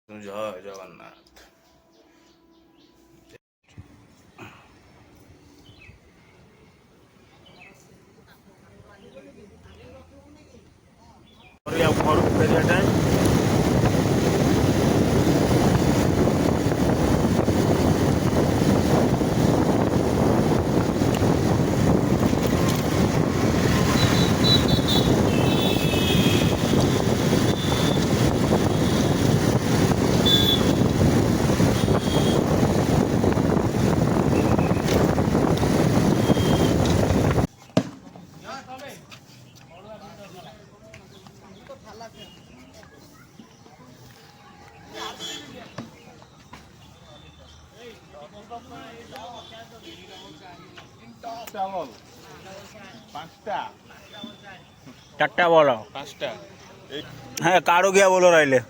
ଜୟ ଜଗନ୍ନାଥ। ଘରକୁ ଫେରିବା time. चार्टा ball हाँ काड़ो गया बोलो रही देख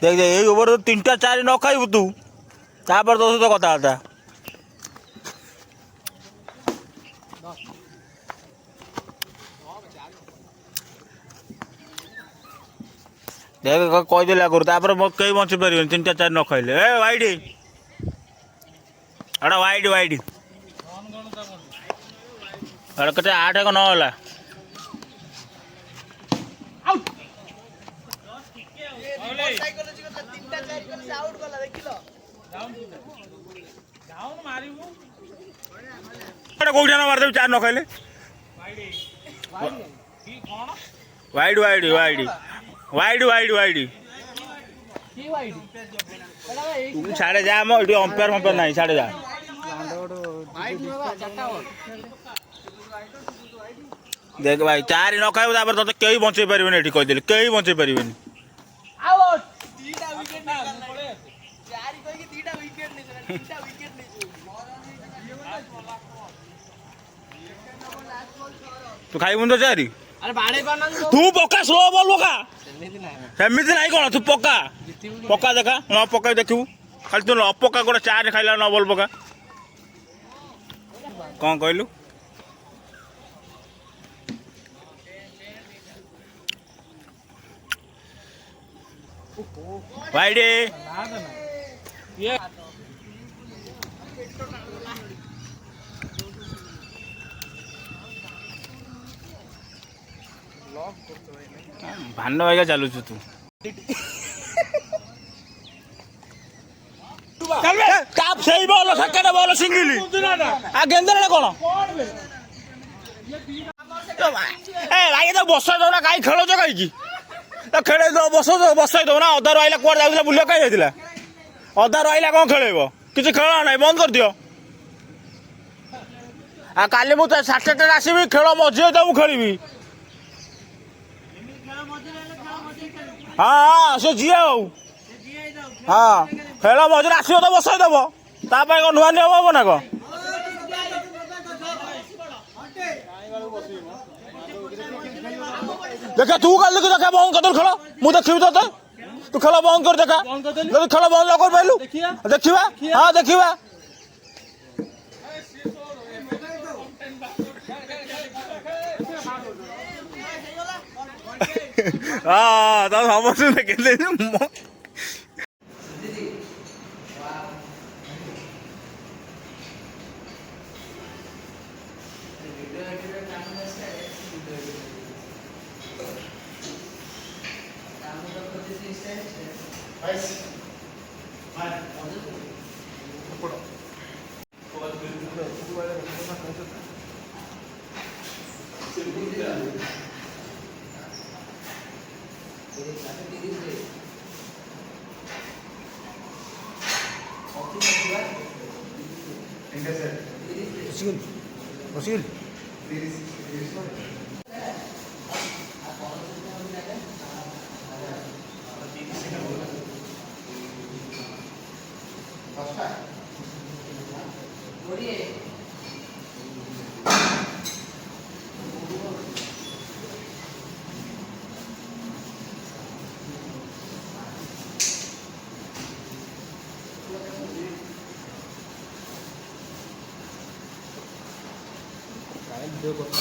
देख ये ओवर तो 3टा 4 न खाइबू तू तापर तो सहित कथा देख कहीदेला आगुरी तापर कई बची पारे 3टा 4 न खाइले ए वाइड अड़ा वाइड वाइड अरे कते 8 एक 9 होला कौटा न मारदेवी 4 न खाइले wide wide wide wide wide wide तू छाड़े जा ये अंपायर फंपायर ना छाड़े जा देख भाई 4 न खाइबू तापर तते कई बंचै परिबेनी एठी कहिदेली कई बंचै परिबेनी तू खाइबू तो 4 तू पक्का स्लो बॉल पका सेमिति नहीं कौन तू पक्का पक्का देखा न पक्का देखू खाली तू अपक्का गोटे 4 खाइला न बॉल पका कौन कहलु वाइड भान भाई चलु तू काप सही बॉल सेकंड बॉल सिंगल आ गेंदर कौन ए भाई तो बसई दो ना कहीं खेल कहीं तो खेल बसई दो ना अधा रहा कुआर जाऊला बुलिया कहीं जाता अधा रहा कौन खेल किसी खेल ना बंद कर दियो आ काली मुझे 7टा आसबि खेल मझे तो मुझे खेली हाँ हाँ से जी हाँ खेल मझे आसो तो बसईदेव तापाई कौन नुआ नियम हम ना कौन देखा तू कल देखा देखा बंद कर खेल मुझे देखी तो तू खेल बंद कर देखा खेल बंद कर पाइलु देखा हाँ देखा हाँ तो समझ देखे video